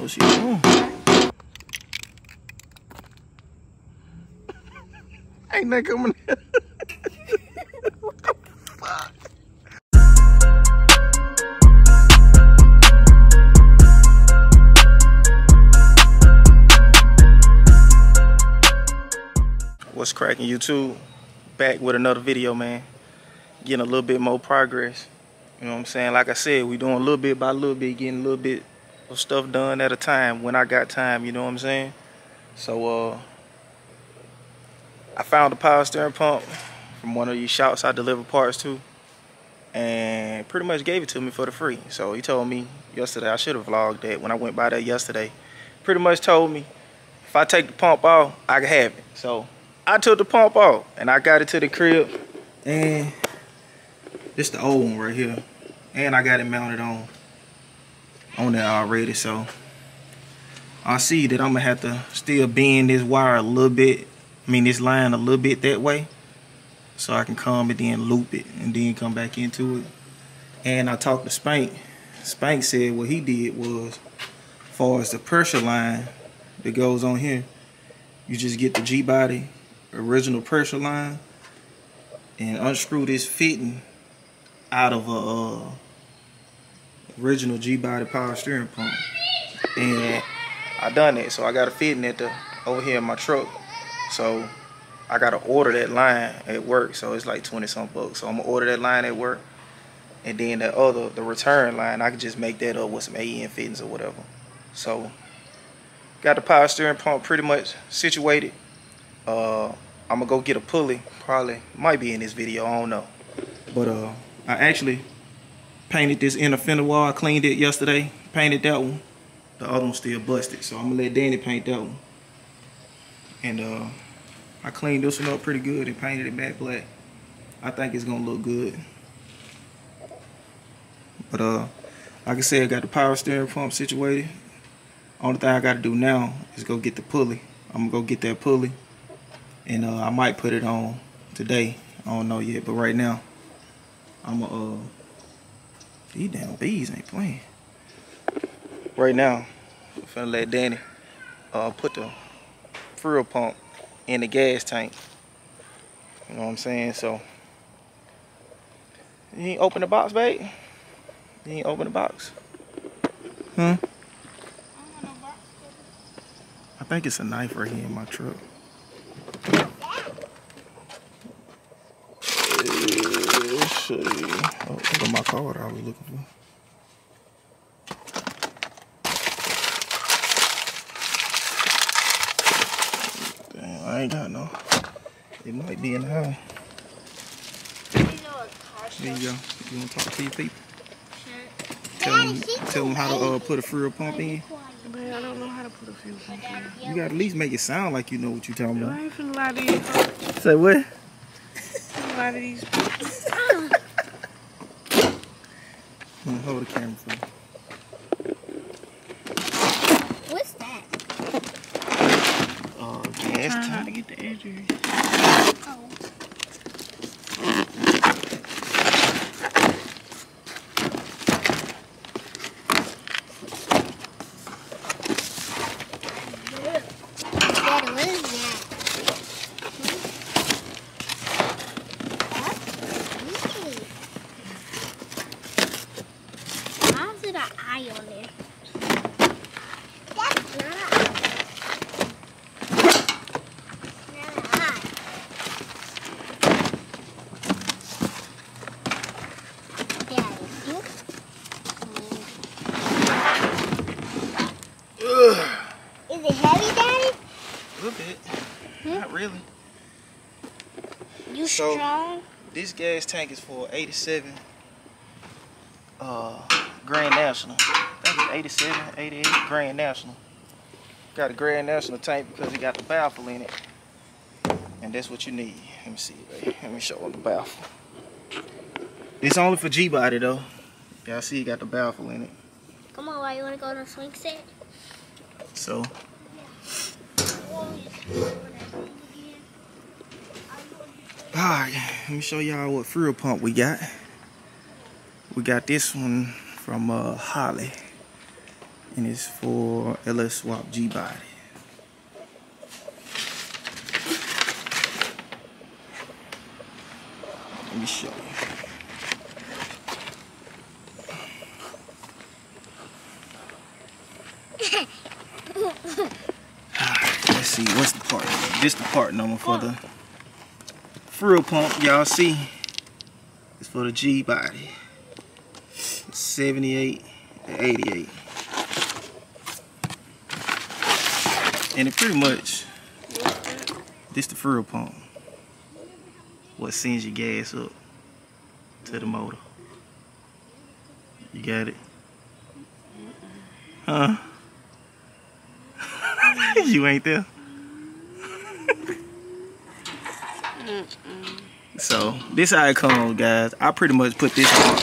what she doing. Ain't that coming in? What the fuck? What's cracking, YouTube? Back with another video, man. Getting a little bit more progress. You know what I'm saying? Like I said, we doing a little bit by little bit, getting a little bit of stuff done at a time when I got time, you know what I'm saying? So I found a power steering pump from one of these shops I deliver parts to, and pretty much gave it to me for the free. So he told me yesterday, I should have vlogged that when I went by there yesterday, pretty much told me if I take the pump off, I can have it. So I took the pump off and I got it to the crib, and this the old one right here, and I got it mounted on there already. So I see that I'm gonna have to still bend this wire a little bit, this line a little bit that way, so I can come and then loop it and then come back into it. And I talked to Spank. Spank said what he did was, as far as the pressure line that goes on here, you just get the G-body original pressure line and unscrew this fitting out of a original G-body power steering pump. And I done that, so I got a fitting over here in my truck. So I gotta order that line at work, so it's like 20-some bucks. So I'm gonna order that line at work, and then the return line, I can just make that up with some AEN fittings or whatever. So got the power steering pump pretty much situated. I'm gonna go get a pulley. Probably might be in this video, I don't know. But I actually painted this inner fender wall. I cleaned it yesterday, painted that one. The other one's still busted, so I'm gonna let Dani paint that one. And I cleaned this one up pretty good and painted it back black. I think it's gonna look good. But like I said, I got the power steering pump situated. Only thing I gotta do now is go get the pulley. I'm gonna go get that pulley, and I might put it on today. I don't know yet, but right now I'm gonna these damn bees ain't playing. Right now I'm finna let Dani put the fuel pump in the gas tank. You know what I'm saying? So you ain't open the box, babe? You ain't open the box? Huh? I think it's a knife right here in my truck. Let's see. Oh, I got my card I was looking for. Damn, I ain't got no. It might be in the house. There you go. You want to talk to your people? Sure. Tell them how to put a fuel pump in. Man, I don't know how to put a fuel pump in. You gotta at least make it sound like you know what you're talking about. I ain't finna lie to you. Say what? Finna lie to these people. Hold the camera for me. What's that? Gas I'm trying tank. not to get the edges. Oh. Is it heavy, Daddy? A little bit. Not really. You strong? This gas tank is for 87 Grand National. I think it's 87, 88 Grand National. Got a Grand National tank because it got the baffle in it. And that's what you need. Let me see, right? Let me show you the baffle. It's only for G-body though. Y'all see it got the baffle in it. Come on, why you want to go to the swing set? So alright, let me show y'all what fuel pump we got. We got this one from Holly. And it's for LS Swap G body. Let me show you. Let's see, what's the part number? This the part number for the frill pump. Y'all see, it's for the G body. It's 78 and 88. And it pretty much, this the frill pump. What sends your gas up to the motor. You got it? Huh? You ain't there? So, this how it comes, guys. I pretty much put this on.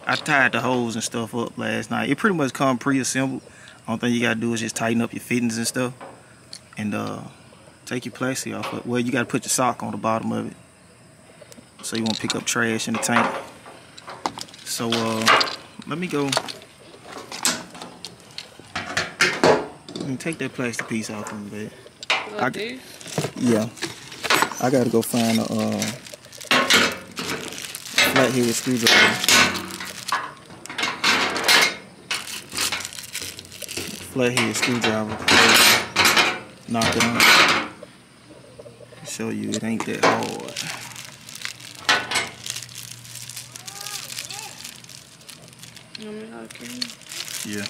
I tied the hose and stuff up last night. It pretty much come pre-assembled. Only thing you gotta do is just tighten up your fittings and stuff. And take your plastic off. Well, you gotta put your sock on the bottom of it. So you won't pick up trash in the tank. So, let me go. Let me take that plastic piece off of the bed. Yeah. I gotta go find a flathead screwdriver. Flathead screwdriver. Knock it on. Show you it ain't that hard. Yeah.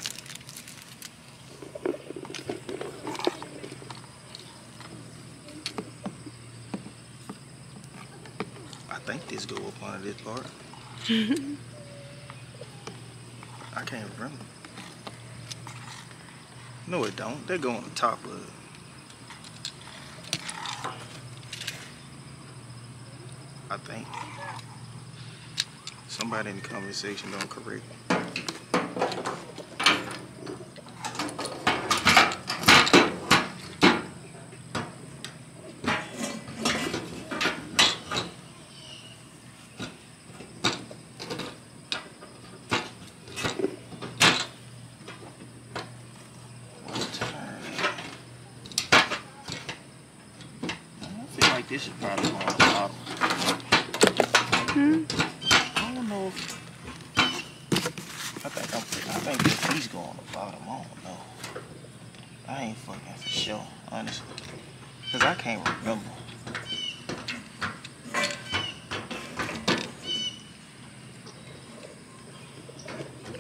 I think this go up under this part. I can't remember. No, it don't. They go on the top of it. I think. Somebody in the comment section don't correct me. This should probably go on the bottom. I don't know if I think this piece go on the bottom. I don't know. I ain't fucking for sure, honestly. Cause I can't remember.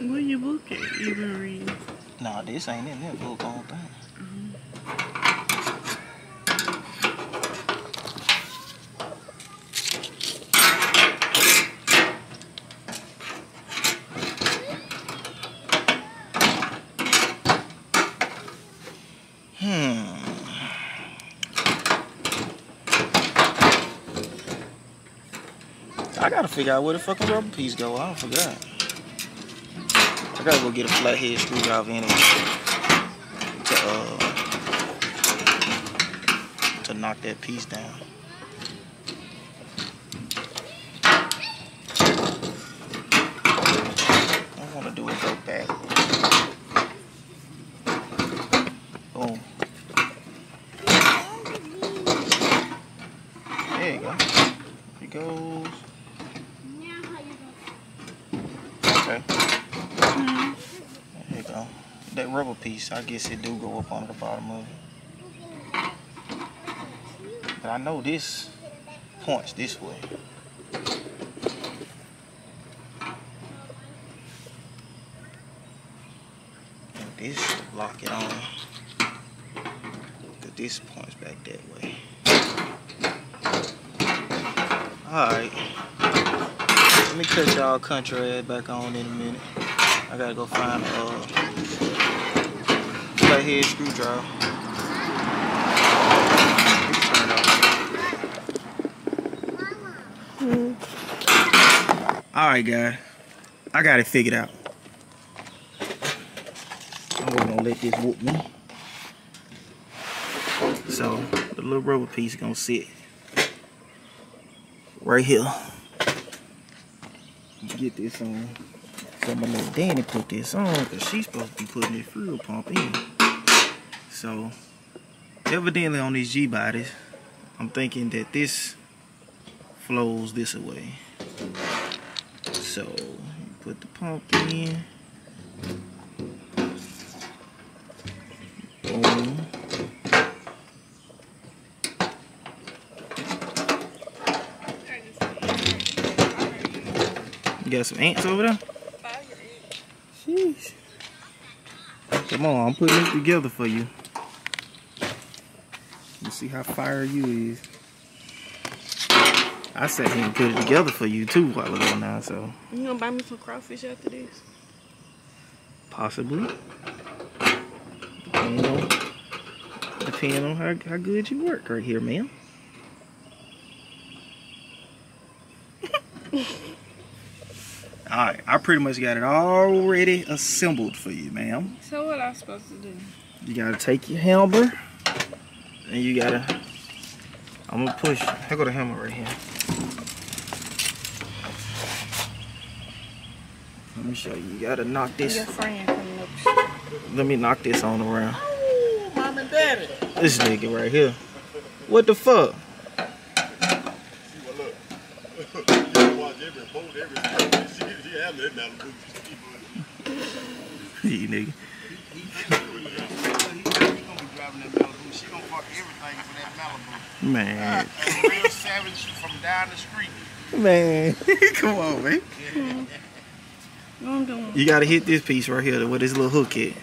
Where your book at? You been reading? Nah, this ain't in that book on thing. I gotta figure out where the fucking rubber piece go. I forgot. I gotta go get a flathead screwdriver anyway to knock that piece down. I wanna do it go back. Boom. There you go. Here it goes. Okay. There you go. That rubber piece, I guess it do go up on the bottom of it. But I know this points this way. And this should lock it on. But this points back that way. Alright. Let me cut y'all country ass back on in a minute. I gotta go find a flathead screwdriver. Alright guys, I got it figured out. I'm gonna let this whoop me. So the little rubber piece is gonna sit right here. Get this on I'm gonna let Dani put this on because she's supposed to be putting this fuel pump in. So, evidently on these G bodies, I'm thinking that this flows this way. So, you put the pump in. Boom. You got some ants over there? Sheesh. Come on, I'm putting this together for you. You see how fire you is. I sat here and put it together for you too a while ago now, so. You gonna buy me some crawfish after this? Possibly. Depending on how good you work right here, ma'am. Alright, I pretty much got it already assembled for you, ma'am. So what I'm supposed to do? You gotta take your hammer and you gotta, I'm gonna push, here go the hammer right here. Let me show you, you gotta knock this. Your friend coming up. Let me knock this on around. Oh, mom and daddy. This nigga right here. What the fuck? You nigga. Man. Real savage from down the street. Man. Come on, man. What I'm doing? You gotta hit this piece right here where this little hook at.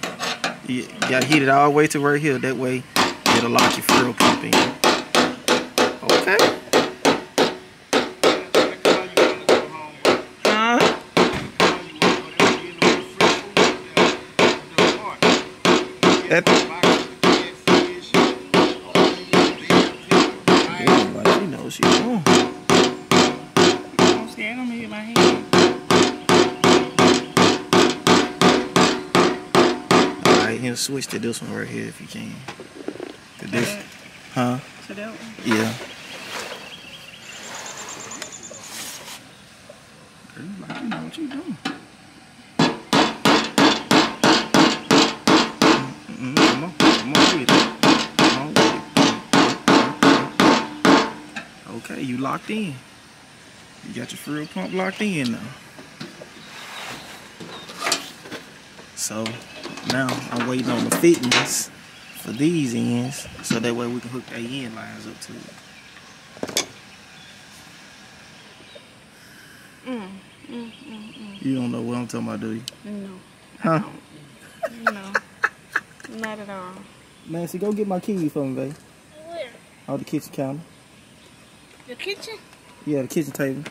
You gotta hit it all the way to right here. That way it'll lock your fuel pump in. Okay. That she knows what she's doing. I'm scared I'm gonna hit my hand. Alright, here, switch to this one right here if you can. To this, huh? To that one? Yeah. Girl, like you know what you doing. Come on with it. Come on with it. Okay, you locked in. You got your fuel pump locked in now. So now I'm waiting on the fittings for these ends, so that way we can hook their end lines up to it. You don't know what I'm talking about, do you? No. Huh? No. Not at all. Nancy, go get my keys for me, babe. Where? On the kitchen counter. The kitchen? Yeah, the kitchen table.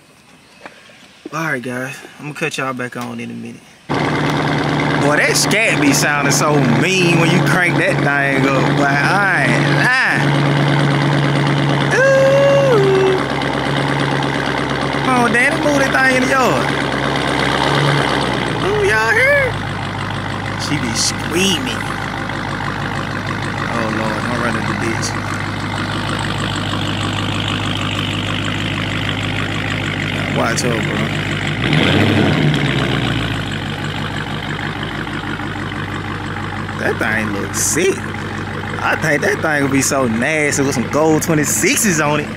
Alright, guys. I'm gonna cut y'all back on in a minute. Boy, that scat be sounding so mean when you crank that thing up. But I ain't lying. Ooh. Come on, Dani, move that thing in the yard. Ooh, y'all hear? She be screaming. Oh, Lord, I'm running the ditch. Watch her, bro. That thing looks sick. I think that thing would be so nasty with some gold 26s on it.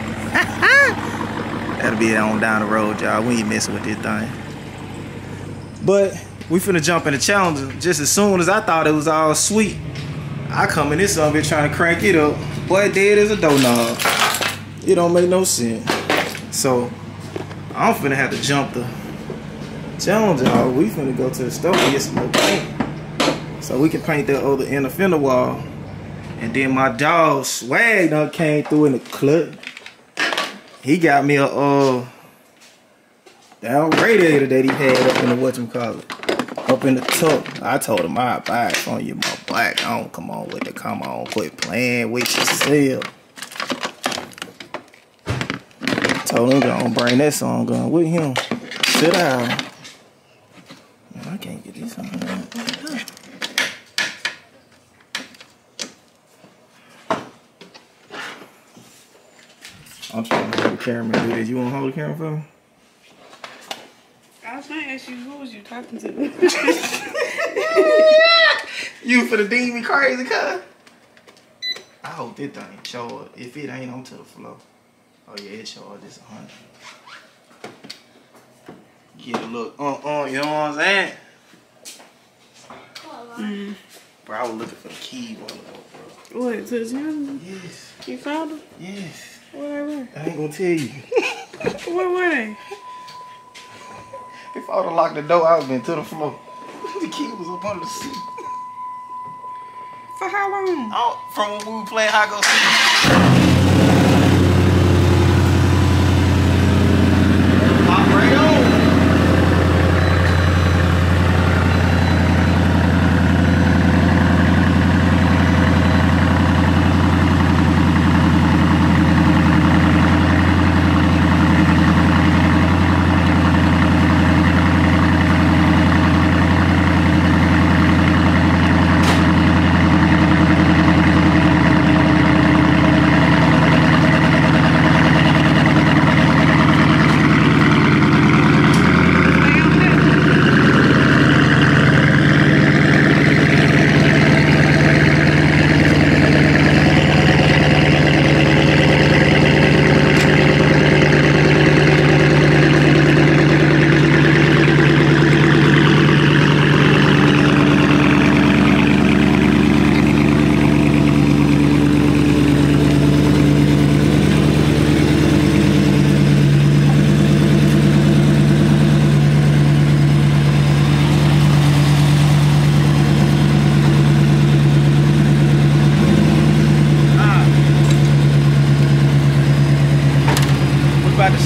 That'll be on down the road, y'all. We ain't messing with this thing. But we finna jump in the Challenger. Just as soon as I thought it was all sweet, I come in this of it trying to crank it up. Boy, dead as a doorknob. It don't make no sense. So I'm finna have to jump the Challenger. We finna go to the store and get some more paint, so we can paint that other inner fender wall. And then my dog Swag done came through in the clutch. He got me a down radiator that he had up in the whatchamacallit, up in the tuck. I told him I'd buy it on you, my black. I don't come on with it. Come on, quit playing with yourself. Told him gonna bring that song gun with him. Sit down. Man, I can't get this on. I'm trying to hold the camera and do this. You wanna hold the camera for me? I was trying to ask you, who was you talking to? You finna deem me crazy, cuz? I hope this thing show up. If it ain't onto the floor. Oh yeah, it show up. This 100. Get a look. You know what I'm saying? Bro, I was looking for the key while ago, bro. What, to him? Yes. You found him? Yes. Where? I ain't gonna tell you. Where were they? If I would've locked the door, I would've been to the floor. The key was up under the seat. For how long? Oh, from when we were playing hide go seek. Pop right on.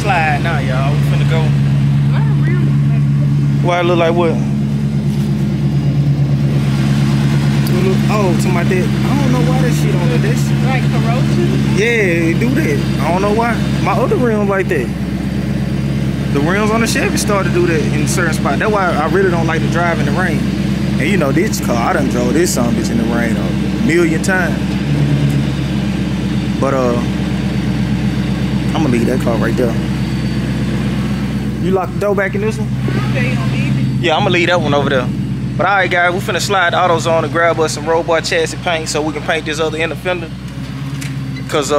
Slide now, y'all. We finna go. Why it look like what? Oh, to my dad. I don't know why that shit on there. This like corrosion? yeah, it do that. I don't know why. My other rims like that. The rims on the Chevy start to do that in certain spots. That's why I really don't like to drive in the rain. And you know, this car, I done drove this son bitch in the rain a million times. But I'm gonna leave that car right there. You lock the door back in this one? Okay, you don't need it? Yeah, I'm gonna leave that one over there. But alright guys, we finna slide the AutoZone and grab us some robot chassis paint so we can paint this other inner fender. Cause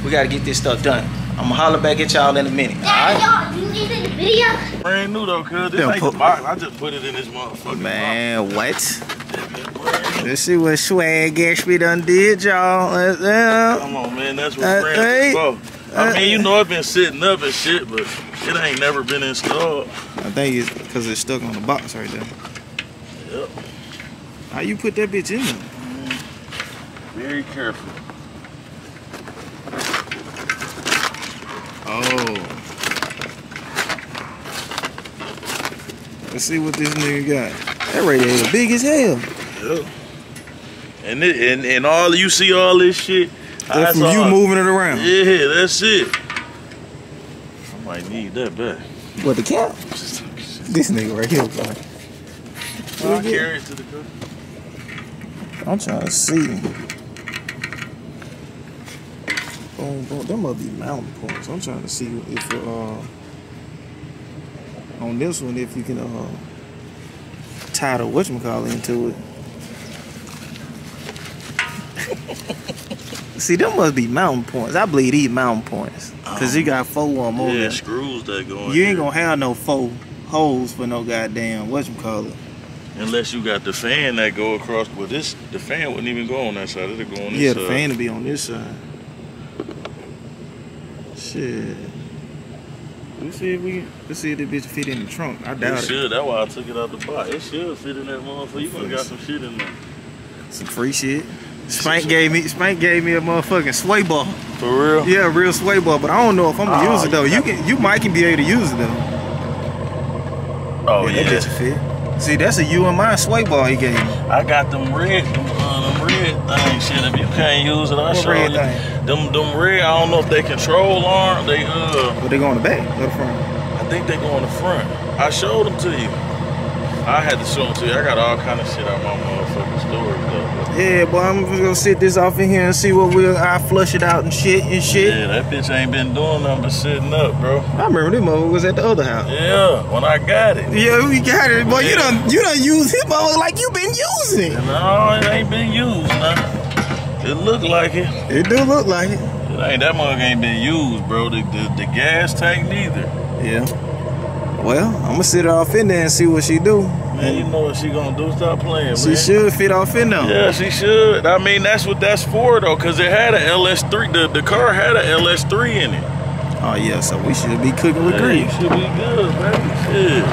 we gotta get this stuff done. I'm gonna holler back at y'all in a minute. Alright? Y'all, you need the video? Brand new though, cuz this ain't the box. I just put it in this motherfucker. Man, what? Let's see what swag Ashby done did, y'all. Come on, man, that's what brand new for. I mean, you know, it's been sitting up and shit, but it ain't never been installed. I think it's because it's stuck on the box right there. Yep. How you put that bitch in there? Very careful. Oh. Let's see what this nigga got. That radiator big as hell. Yep. And all you see all this shit. That's from you moving it around. Yeah, that's it. I might need that back. What, the cap? This nigga right here, boy. I'll carry it to the car. I'm trying to see. Boom, boom. That must be mountain points. I'm trying to see if on this one if you can tie the whatchamacallit into it. See, them must be mountain points. I believe these mountain points. Cause you got 4 on more. Yeah, screws that go in. You ain't gonna have no 4 holes for no goddamn whatchamacallit. Unless you got the fan that go across. Well, the fan wouldn't even go on that side. It'll go on this side. Yeah, the fan will be on this side. Shit. Let's see if the bitch fit in the trunk. I doubt it. It should. That's why I took it out the box. It should fit in that motherfucker. You must got some shit in there. Some free shit. Spank gave me a motherfucking sway ball. For real? Yeah, a real sway ball, but I don't know if I'm gonna use it though. You might be able to use it though. Oh yeah. That bitch fit. See, that's a you and mine sway ball he gave me. I got them red things. Shit, if you can't use it, I'll show you. Them red. I don't know if they control arm. They But they go on the back or the front. I think they go on the front. I showed them to you. I had to show them to you. I got all kind of shit out my motherfucking storage though. Yeah, boy, I'm gonna sit this off in here and see what I flush it out and shit. Yeah, that bitch ain't been doing nothing but sitting up, bro. I remember this mother was at the other house. Yeah, when I got it. Yeah, we got it, boy. Yeah. You done used his mother like you been using it. No, it ain't been used, nah. It look like it. It do look like it. That mug ain't been used, bro. The gas tank neither. Yeah. Well, I'm gonna sit her off in there and see what she do. Man, you know what she gonna do? Stop playing, She man. should fit off in there. Yeah, she should. I mean, that's what that's for, though, because it had a LS3. The car had a LS3 in it. Oh, yeah, so we should be cooking with You grease. should be good, baby. Shit.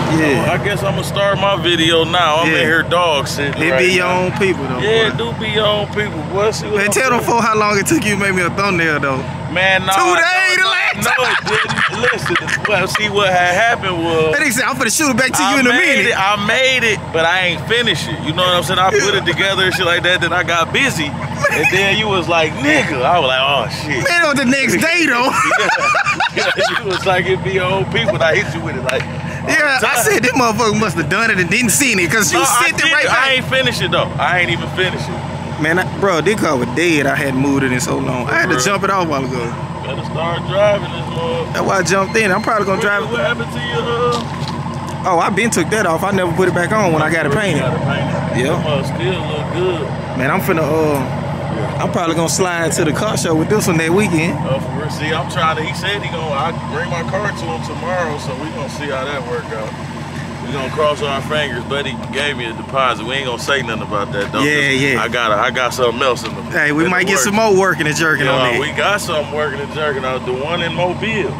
Yeah. I guess I'm gonna start my video now. I'm in here dog sitting. It right be your now. own people, though. Yeah, boy. do be your own people, boy. See what Man, I'm tell them saying? for how long it took you to make me a thumbnail, though. Man, no. 2 days to last No, it didn't. Listen, well, see what had happened was. That nigga said, I'm finna shoot it back to you in a minute. I made it, but I ain't finished it. You know what I'm saying? I put it together and shit like that, then I got busy. And then you was like, nigga. I was like, oh, shit. Man, on the next day, though. Yeah, you was like, it be your own people. And I hit you with it like, Yeah, I said this motherfucker must have done it and didn't see it because you sent it right back. I ain't finished it, though. I ain't even finished it. Man, bro, this car was dead. I hadn't moved it in so long. I had to jump it off a while ago. Better start driving this motherfucker. That's why I jumped in. I'm probably gonna drive it. What happened to you? Oh, I been took that off. I never put it back on when I got it painted. Yeah. Still look good. Man, I'm finna I'm probably gonna slide to the car show with this one that weekend. Oh, for real. See, I'm trying to. He said I bring my car to him tomorrow, so we gonna see how that work out. We gonna cross our fingers, but he gave me a deposit. We ain't gonna say nothing about that, though. Yeah. I got something else in the. Hey, we might get some more working and jerking on that. We got something working and jerking out. The one in Mobile.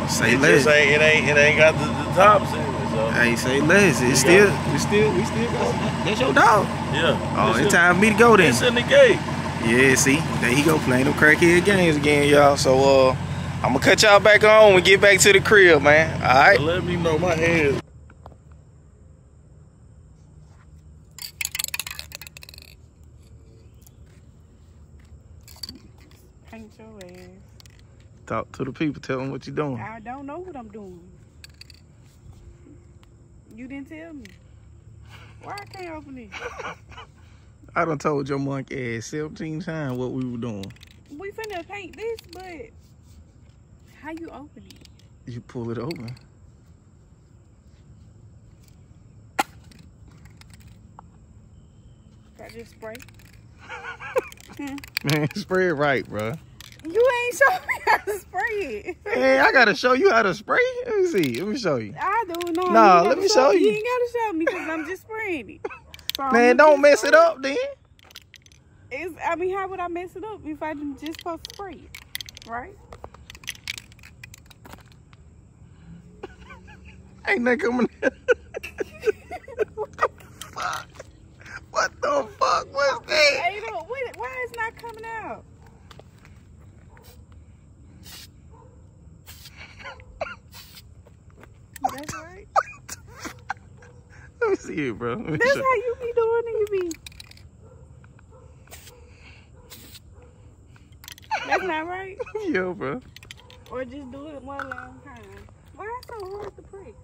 Say It less. just ain't got the tops in it. So. Hey, say less. We still got some. That's your dog. Yeah. Oh, it's time for me to go then. It's in the gate. Yeah, see, there he go playing them crackhead games again, y'all. So I'm gonna cut y'all back on when we get back to the crib, man. All right. Let me know my head. Paint your ass. Talk to the people. Tell them what you doing. I don't know what I'm doing. You didn't tell me. Why I can't open it? I done told your monkey ass 17 times what we were doing. We finna paint this, but how you open it? You pull it open. I just spray. Man, spray it right, bro. You ain't show me how to spray it. Hey, I gotta show you how to spray. Let me see. Let me show you. I do know. Nah, let me show you. You ain't gotta show me because I'm just spraying it. So Man, don't mess it up then. I mean, how would I mess it up if I didn't just supposed to spray it, right? Ain't that coming in? What the fuck? What the fuck was that? Hey, look, why is it not coming out? That's right. Let me see it, bro. That's how you be doing it, you be. That's not right? Yo, bro. Or just do it one long time. Why is it so hard to prick?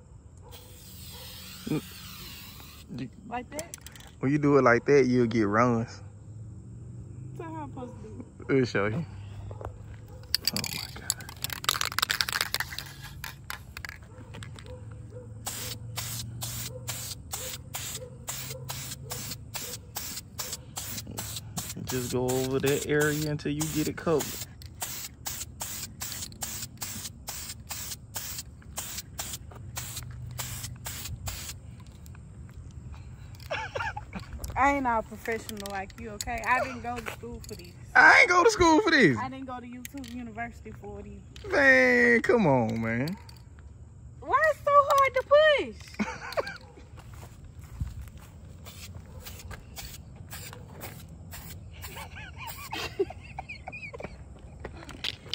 Like that? When you do it like that, you'll get runs. So how I'm supposed to do it? Let me show you. Oh my God. Just go over that area until you get it covered. I ain't all professional like you, okay? I didn't go to school for these. I ain't go to school for this. I didn't go to YouTube University for these. Man, come on, man. Why is it so hard to push?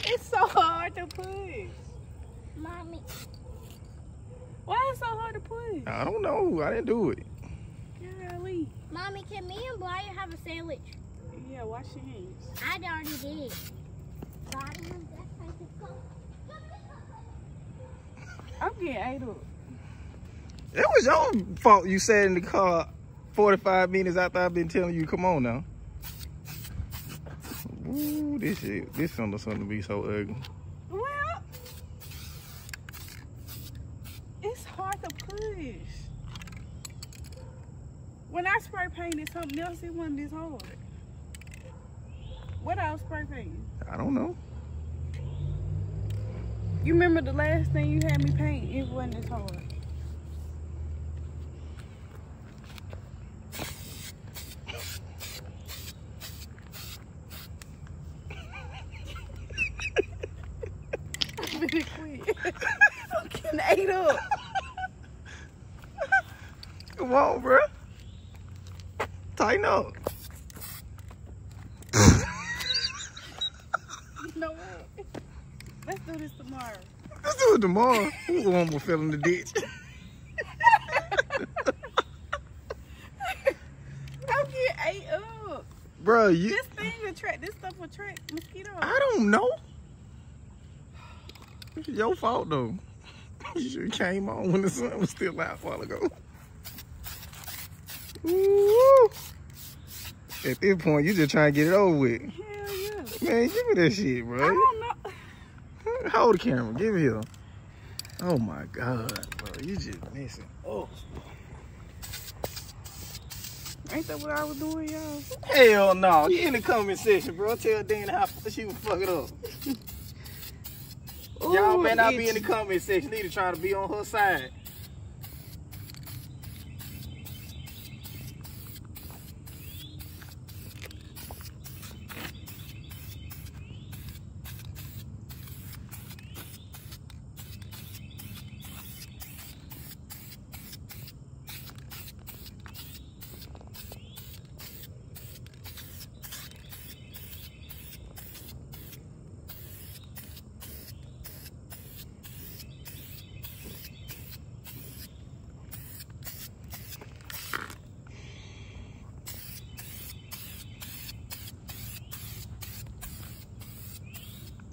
It's so hard to push. Mommy. Why is it so hard to push? I don't know. I didn't do it. Golly. Mommy, can me and Brian have a sandwich? Yeah, wash your hands. I already did. Brian, that's how you go. I'm getting ate up. It was your fault you sat in the car 45 minutes after I've been telling you, come on now. Ooh, this something to be so ugly. Well, it's hard to push. When I spray painted something else, it wasn't this hard. What I was spray painting? I don't know. You remember the last thing you had me paint? It wasn't this hard. I'm gonna quit. I'm getting ate up. Come on, bro. Tighten up. You know what? Let's do this tomorrow. Let's do it tomorrow. Who's the one who fell in the ditch? I'm getting ate up. Bro, you... This stuff will attract mosquitoes. I don't know. It's your fault, though. You should have came on when the sun was still out a while ago. Ooh. At this point, you just trying to get it over with. Hell yeah. Man, give me that shit, bro. I don't know. Hold the camera. Give it here. Oh, my God, bro. You just missing. Oh. Ain't that what I was doing, y'all? Hell no. You in the comment section, bro. Tell Dani how she would fuck it up. Y'all may not be in the comment section. Need to try to be on her side.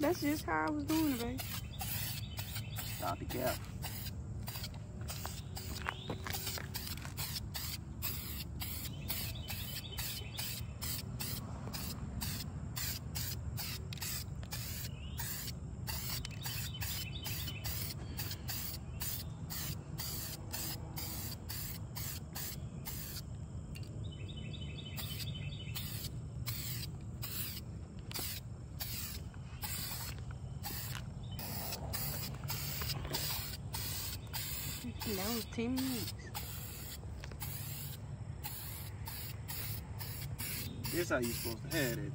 That's just how I was doing it, babe. Stop the gap. That was 10 minutes. This how you supposed to have that thing.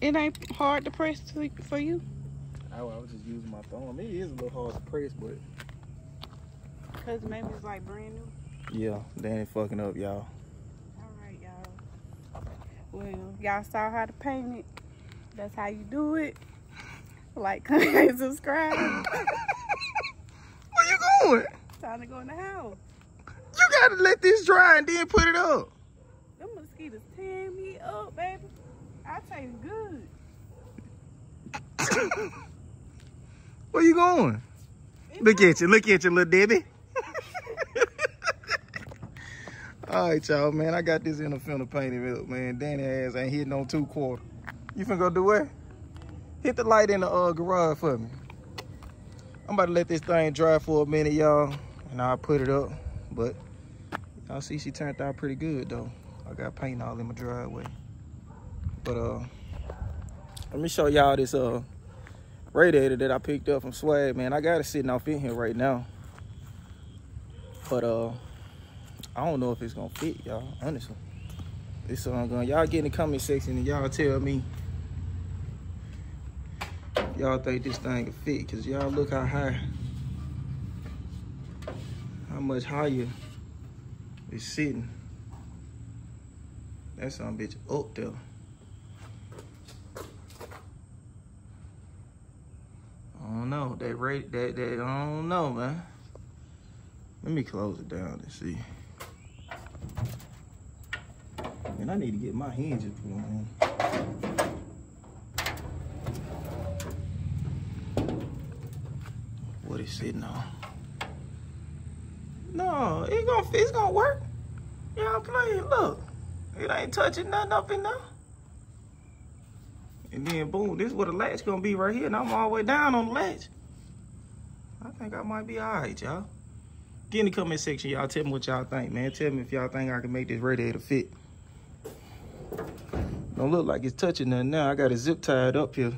It ain't hard to press for you? I was just using my thumb. It is a little hard to press, but... Because maybe it's like brand new. Yeah, Dani fucking up, y'all. Alright, y'all. Well, y'all saw how to paint it. That's how you do it. Like, comment, and subscribe. Where you going? Time to go in the house. You gotta let this dry and then put it up. Them mosquitoes tearing me up, baby. I taste good. Where you going? Look at you, little Debbie. All right, y'all, man. I got this in the finna paint it up, man. Dani ass ain't hitting on 2/4. You finna go do what? Hit the light in the garage for me. I'm about to let this thing dry for a minute, y'all, and I'll put it up. But y'all see she turned out pretty good, though. I got paint all in my driveway. But let me show y'all this radiator that I picked up from Swag, man. I got it sitting off in here right now. But I don't know if it's gonna fit, y'all, honestly. It's y'all get in the comment section and y'all tell me y'all think this thing can fit, cause y'all look how much higher it's sitting. That some bitch up there. I don't know, that I don't know, man. Let me close it down and see. And I need to get my hinges put on. What is sitting on? No, it's gonna work. Y'all playing, look. It ain't touching nothing up in there. And then boom, this is where the latch gonna be right here, and I'm all the way down on the latch. I think I might be all right, y'all. Get in the comment section, y'all. Tell me what y'all think, man. Tell me if y'all think I can make this radiator fit. Don't look like it's touching nothing now. I got it zip tied up here.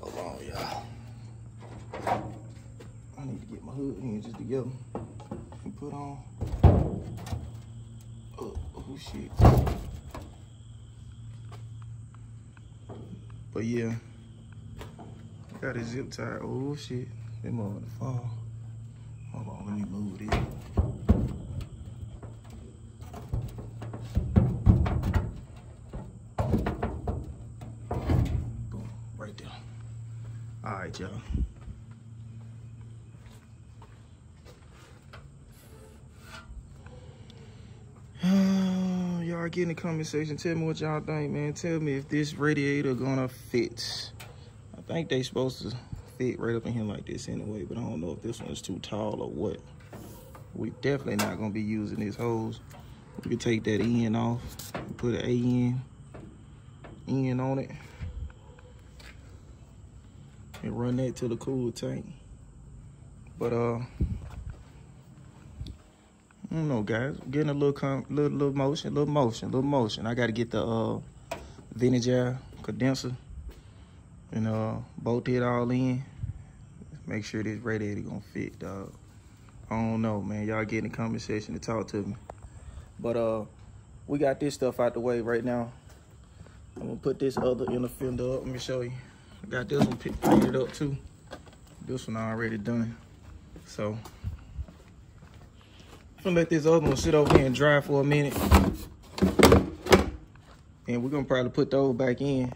Hold on, y'all. I need to get my hood hinges together and put on. Oh shit. But yeah, got it zip tied. Oh shit, them on the fall. Hold on, let me move this. Boom, right there. All right, y'all. Y'all get in the comment section. Tell me what y'all think, man. Tell me if this radiator gonna fit. I think they supposed to fit right up in here like this anyway, but I don't know if this one's too tall or what. We definitely not gonna be using this hose. We can take that end off and put an end on it and run that to the cool tank. But I don't know, guys. Getting a little motion. I gotta get the vintage air condenser and bolt it all in. Make sure this radiator gonna fit, dog. I don't know, man. Y'all get in the comment section to talk to me. But we got this stuff out the way right now. I'm gonna put this other inner fender up. Let me show you. I got this one painted up too. This one already done. So I'm gonna let this other one sit over here and dry for a minute. And we're gonna probably put those back in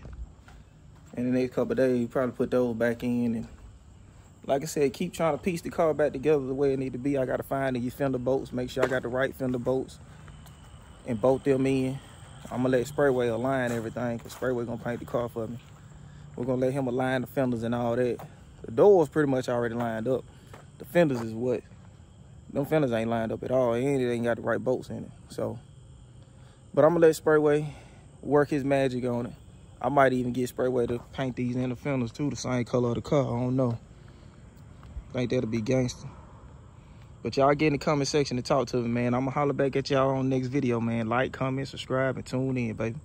the next couple of days. Probably put those back in. And like I said, keep trying to piece the car back together the way it need to be. I gotta find these fender bolts, make sure I got the right fender bolts and bolt them in. I'm gonna let Sprayway align everything, because Sprayway gonna paint the car for me. We're gonna let him align the fenders and all that. The doors pretty much already lined up. The fenders is what? Them fenders ain't lined up at all, and it ain't got the right bolts in it. So, but I'm gonna let Sprayway work his magic on it. I might even get Sprayway to paint these inner fenders too, the same color of the car. I don't know. I think that'll be gangster. But y'all get in the comment section to talk to me, man. I'm gonna holler back at y'all on the next video, man. Like, comment, subscribe, and tune in, baby.